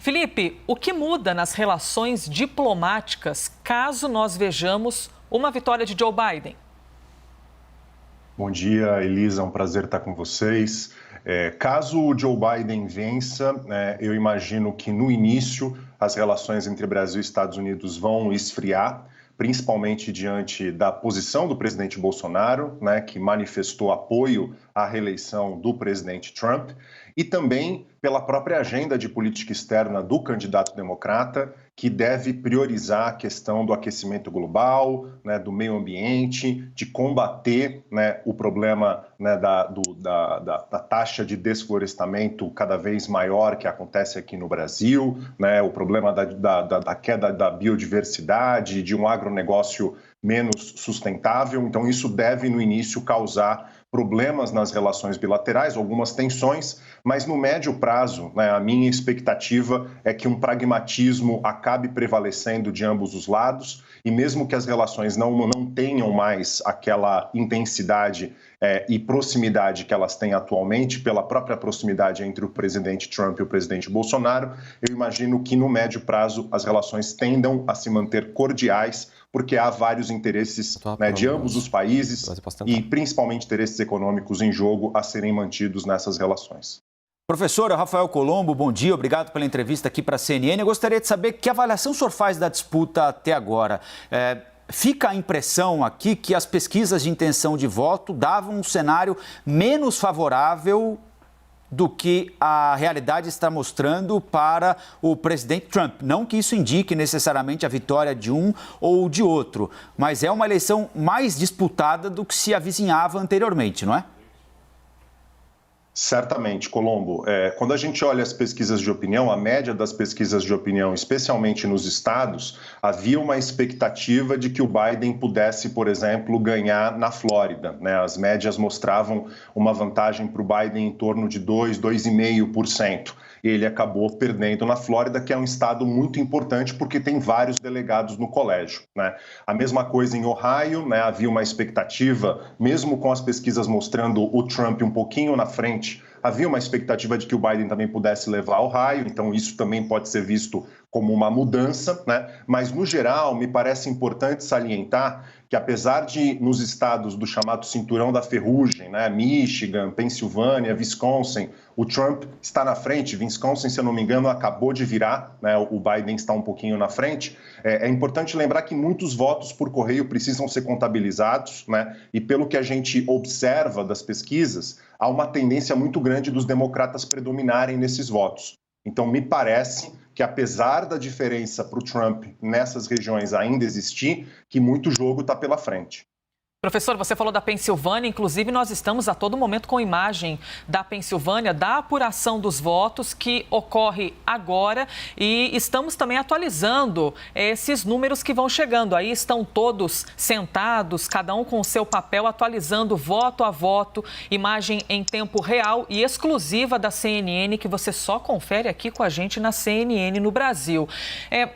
Felipe, o que muda nas relações diplomáticas caso nós vejamos uma vitória de Joe Biden? Bom dia, Elisa, é um prazer estar com vocês. Caso o Joe Biden vença, eu imagino que no início as relações entre Brasil e Estados Unidos vão esfriar, principalmente diante da posição do presidente Bolsonaro, que manifestou apoio à reeleição do presidente Trump, e também pela própria agenda de política externa do candidato democrata, que deve priorizar a questão do aquecimento global, do meio ambiente, de combater o problema da taxa de desflorestamento cada vez maior que acontece aqui no Brasil, o problema da queda da biodiversidade, de um agronegócio menos sustentável. Então, isso deve, no início, causar problemas nas relações bilaterais, algumas tensões, mas no médio prazo, a minha expectativa é que um pragmatismo acabe prevalecendo de ambos os lados, e mesmo que as relações não tenham mais aquela intensidade e proximidade que elas têm atualmente, pela própria proximidade entre o presidente Trump e o presidente Bolsonaro, eu imagino que no médio prazo as relações tendam a se manter cordiais, porque há vários interesses de ambos os países e principalmente interesses econômicos em jogo a serem mantidos nessas relações. Professor Rafael Colombo, bom dia, obrigado pela entrevista aqui para a CNN. Eu gostaria de saber que avaliação o senhor faz da disputa até agora. Fica a impressão aqui que as pesquisas de intenção de voto davam um cenário menos favorável do que a realidade está mostrando para o presidente Trump. Não que isso indique necessariamente a vitória de um ou de outro, mas é uma eleição mais disputada do que se avizinhava anteriormente, não é? Certamente, Colombo. Quando a gente olha as pesquisas de opinião, a média das pesquisas de opinião, especialmente nos estados, havia uma expectativa de que o Biden pudesse, por exemplo, ganhar na Flórida, As médias mostravam uma vantagem para o Biden em torno de 2,5%. E ele acabou perdendo na Flórida, que é um estado muito importante porque tem vários delegados no colégio, A mesma coisa em Ohio, havia uma expectativa, mesmo com as pesquisas mostrando o Trump um pouquinho na frente, havia uma expectativa de que o Biden também pudesse levar Ohio, então isso também pode ser visto como uma mudança, Mas, no geral, me parece importante salientar que, apesar de, nos estados do chamado Cinturão da Ferrugem, Michigan, Pensilvânia, Wisconsin, o Trump está na frente. Wisconsin, se eu não me engano, acabou de virar, o Biden está um pouquinho na frente. É importante lembrar que muitos votos por correio precisam ser contabilizados, E pelo que a gente observa das pesquisas, há uma tendência muito grande dos democratas predominarem nesses votos. Então, me parece que, apesar da diferença para o Trump nessas regiões ainda existir, que muito jogo está pela frente. Professor, você falou da Pensilvânia, inclusive nós estamos a todo momento com imagem da Pensilvânia, da apuração dos votos que ocorre agora e estamos também atualizando esses números que vão chegando. Aí estão todos sentados, cada um com o seu papel, atualizando voto a voto, imagem em tempo real e exclusiva da CNN, que você só confere aqui com a gente na CNN no Brasil.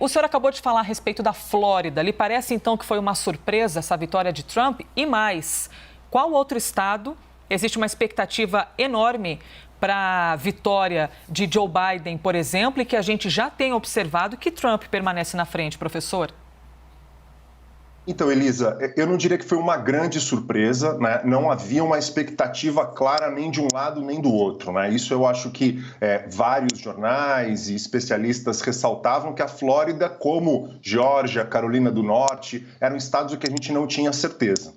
O senhor acabou de falar a respeito da Flórida. Lhe parece então que foi uma surpresa essa vitória de Trump? E mais, qual outro estado existe uma expectativa enorme para a vitória de Joe Biden, por exemplo, e que a gente já tem observado que Trump permanece na frente, professor? Então, Elisa, eu não diria que foi uma grande surpresa, Não havia uma expectativa clara nem de um lado nem do outro, Isso eu acho que vários jornais e especialistas ressaltavam que a Flórida, como Geórgia, Carolina do Norte, eram estados que a gente não tinha certeza,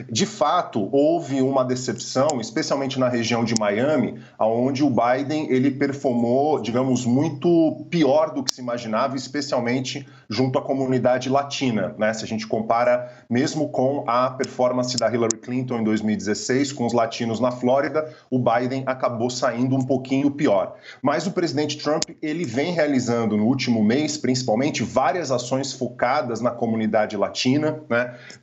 De fato, houve uma decepção, especialmente na região de Miami, onde o Biden ele performou, digamos, muito pior do que se imaginava, especialmente junto à comunidade latina, Se a gente compara mesmo com a performance da Hillary Clinton em 2016, com os latinos na Flórida, o Biden acabou saindo um pouquinho pior. Mas o presidente Trump, ele vem realizando no último mês, principalmente, várias ações focadas na comunidade latina,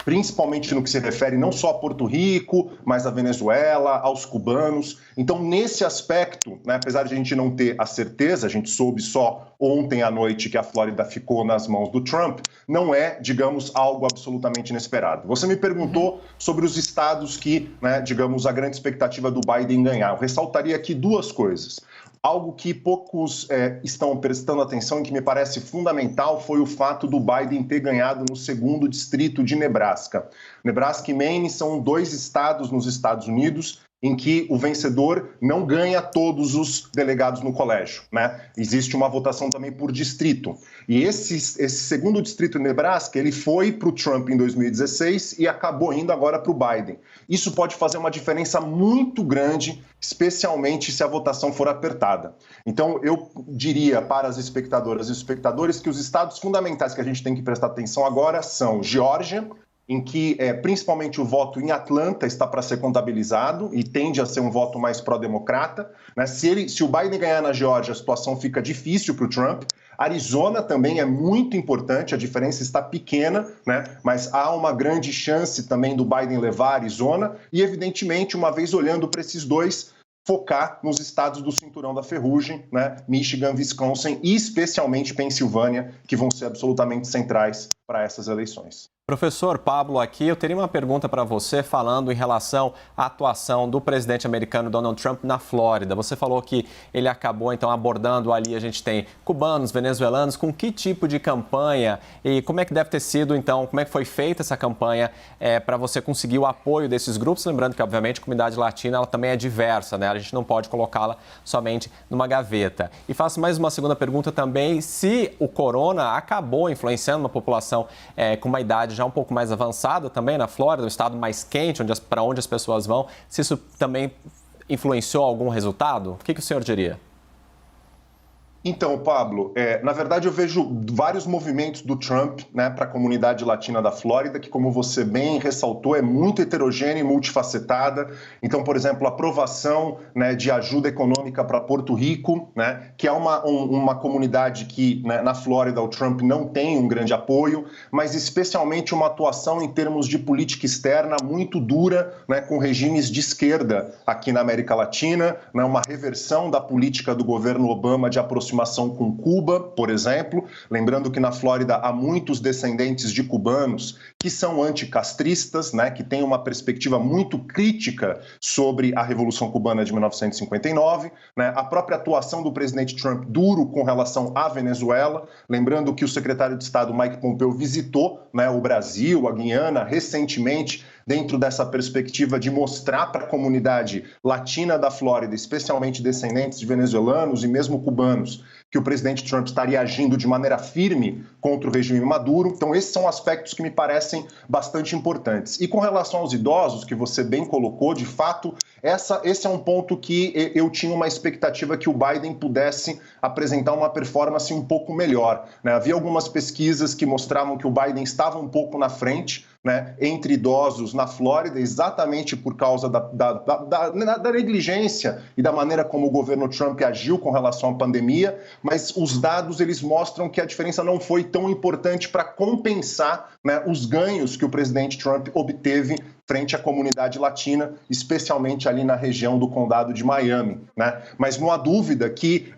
Principalmente no que se refere não só a Porto Rico, mas a Venezuela, aos cubanos. Então, nesse aspecto, apesar de a gente não ter a certeza, a gente soube só ontem à noite que a Flórida ficou nas mãos do Trump, não é, digamos, algo absolutamente inesperado. Você me perguntou sobre os estados que, digamos, a grande expectativa do Biden ganhar. Eu ressaltaria aqui duas coisas. Algo que poucos estão prestando atenção e que me parece fundamental foi o fato do Biden ter ganhado no segundo distrito de Nebraska. Nebraska e Maine são 2 estados nos Estados Unidos em que o vencedor não ganha todos os delegados no colégio, né? Existe uma votação também por distrito. E esse segundo distrito de Nebraska, ele foi para o Trump em 2016 e acabou indo agora para o Biden. Isso pode fazer uma diferença muito grande, especialmente se a votação for apertada. Então, eu diria para as espectadoras e espectadores que os estados fundamentais que a gente tem que prestar atenção agora são Geórgia, em que principalmente o voto em Atlanta está para ser contabilizado e tende a ser um voto mais pró-democrata, né? Se o Biden ganhar na Geórgia, a situação fica difícil para o Trump. Arizona também é muito importante, a diferença está pequena, né? Mas há uma grande chance também do Biden levar Arizona e, evidentemente, uma vez olhando para esses 2, focar nos estados do cinturão da ferrugem, né? Michigan, Wisconsin e especialmente Pensilvânia, que vão ser absolutamente centrais para essas eleições. Professor Pablo, aqui eu teria uma pergunta para você falando em relação à atuação do presidente americano Donald Trump na Flórida. Você falou que ele acabou, então, abordando ali, a gente tem cubanos, venezuelanos, com que tipo de campanha e como é que deve ter sido, então, como é que foi feita essa campanha para você conseguir o apoio desses grupos? Lembrando que, obviamente, a comunidade latina ela também é diversa, né? A gente não pode colocá-la somente numa gaveta. E faço mais uma segunda pergunta também, se o corona acabou influenciando uma população com uma idade já um pouco mais avançada também na Flórida, um estado mais quente, para onde as pessoas vão, se isso também influenciou algum resultado? O que o senhor diria? Então, Pablo, na verdade eu vejo vários movimentos do Trump, né, para a comunidade latina da Flórida, que, como você bem ressaltou, é muito heterogênea e multifacetada. Então, por exemplo, a aprovação, né, de ajuda econômica para Porto Rico, né, que é uma comunidade que, né, na Flórida o Trump não tem um grande apoio, mas especialmente uma atuação em termos de política externa muito dura, né, com regimes de esquerda aqui na América Latina, né, uma reversão da política do governo Obama de aproximação com Cuba, por exemplo, lembrando que na Flórida há muitos descendentes de cubanos que são anticastristas, né, que têm uma perspectiva muito crítica sobre a Revolução Cubana de 1959, né, a própria atuação do presidente Trump duro com relação à Venezuela, lembrando que o secretário de Estado Mike Pompeo visitou, né, o Brasil, a Guiana, recentemente, dentro dessa perspectiva de mostrar para a comunidade latina da Flórida, especialmente descendentes de venezuelanos e mesmo cubanos, que o presidente Trump estaria agindo de maneira firme contra o regime Maduro. Então, esses são aspectos que me parecem bastante importantes. E com relação aos idosos, que você bem colocou, de fato, esse é um ponto que eu tinha uma expectativa que o Biden pudesse apresentar uma performance um pouco melhor, né? Havia algumas pesquisas que mostravam que o Biden estava um pouco na frente, né, entre idosos na Flórida, exatamente por causa da negligência e da maneira como o governo Trump agiu com relação à pandemia, mas os dados eles mostram que a diferença não foi tão importante para compensar, né, os ganhos que o presidente Trump obteve frente à comunidade latina, especialmente ali na região do condado de Miami, né? Mas não há dúvida que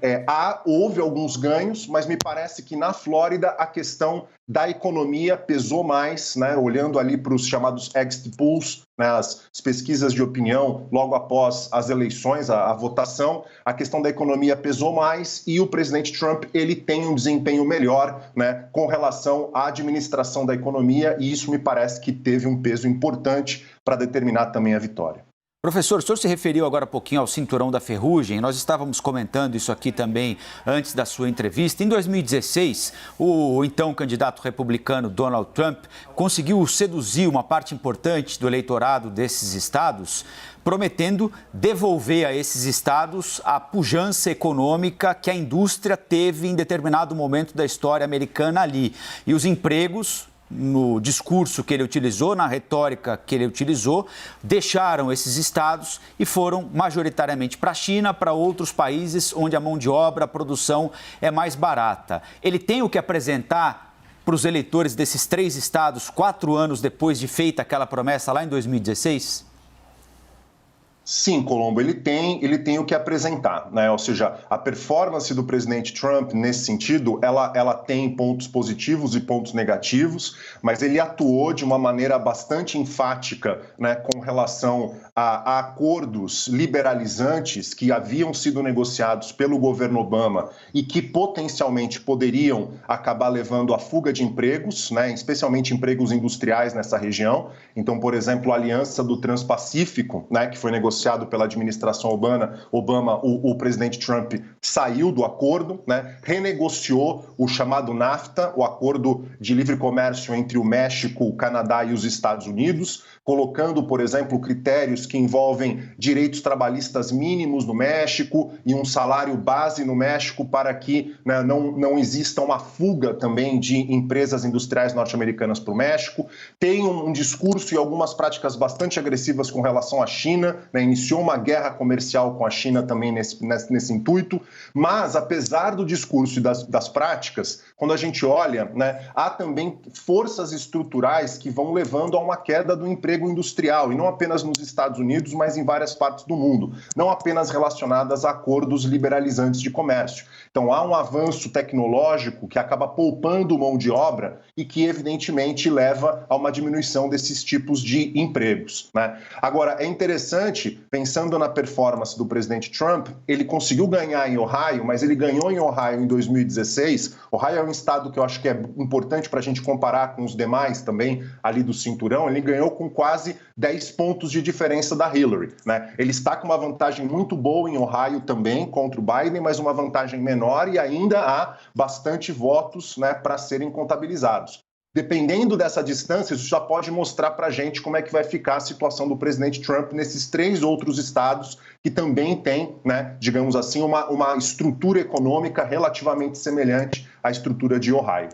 houve alguns ganhos, mas me parece que na Flórida a questão da economia pesou mais, né? Olhando ali para os chamados exit polls, né? As pesquisas de opinião logo após as eleições, a votação, a questão da economia pesou mais e o presidente Trump ele tem um desempenho melhor, né, com relação à administração da economia, e isso me parece que teve um peso importante para determinar também a vitória. Professor, o senhor se referiu agora há pouquinho ao cinturão da ferrugem. Nós estávamos comentando isso aqui também antes da sua entrevista. Em 2016, o então candidato republicano Donald Trump conseguiu seduzir uma parte importante do eleitorado desses estados, prometendo devolver a esses estados a pujança econômica que a indústria teve em determinado momento da história americana ali. E os empregos, no discurso que ele utilizou, na retórica que ele utilizou, deixaram esses estados e foram majoritariamente para a China, para outros países onde a mão de obra, a produção é mais barata. Ele tem o que apresentar para os eleitores desses 3 estados 4 anos depois de feita aquela promessa lá em 2016? Sim, Colombo, ele tem o que apresentar, né? Ou seja, a performance do presidente Trump, nesse sentido, ela tem pontos positivos e pontos negativos, mas ele atuou de uma maneira bastante enfática, né, com relação a acordos liberalizantes que haviam sido negociados pelo governo Obama e que potencialmente poderiam acabar levando à fuga de empregos, né, especialmente empregos industriais nessa região. Então, por exemplo, a Aliança do Transpacífico, né, que foi negociada pela administração Obama, o presidente Trump saiu do acordo, né, renegociou o chamado NAFTA, o acordo de livre comércio entre o México, o Canadá e os Estados Unidos, colocando, por exemplo, critérios que envolvem direitos trabalhistas mínimos no México e um salário base no México para que, né, não exista uma fuga também de empresas industriais norte-americanas para o México. Tem um discurso e algumas práticas bastante agressivas com relação à China, né, iniciou uma guerra comercial com a China também nesse intuito, mas apesar do discurso e das práticas, quando a gente olha, né, há também forças estruturais que vão levando a uma queda do emprego industrial, e não apenas nos Estados Unidos, mas em várias partes do mundo, não apenas relacionadas a acordos liberalizantes de comércio. Então há um avanço tecnológico que acaba poupando mão de obra e que evidentemente leva a uma diminuição desses tipos de empregos, né? Agora, é interessante, pensando na performance do presidente Trump, ele conseguiu ganhar em Ohio, mas ele ganhou em Ohio em 2016. Ohio é um estado que eu acho que é importante para a gente comparar com os demais também ali do cinturão. Ele ganhou com quase 10 pontos de diferença da Hillary, né? Ele está com uma vantagem muito boa em Ohio também contra o Biden, mas uma vantagem menor, e ainda há bastante votos, né, para serem contabilizados. Dependendo dessa distância, isso já pode mostrar para a gente como é que vai ficar a situação do presidente Trump nesses 3 outros estados que também têm, né, digamos assim, uma estrutura econômica relativamente semelhante à estrutura de Ohio.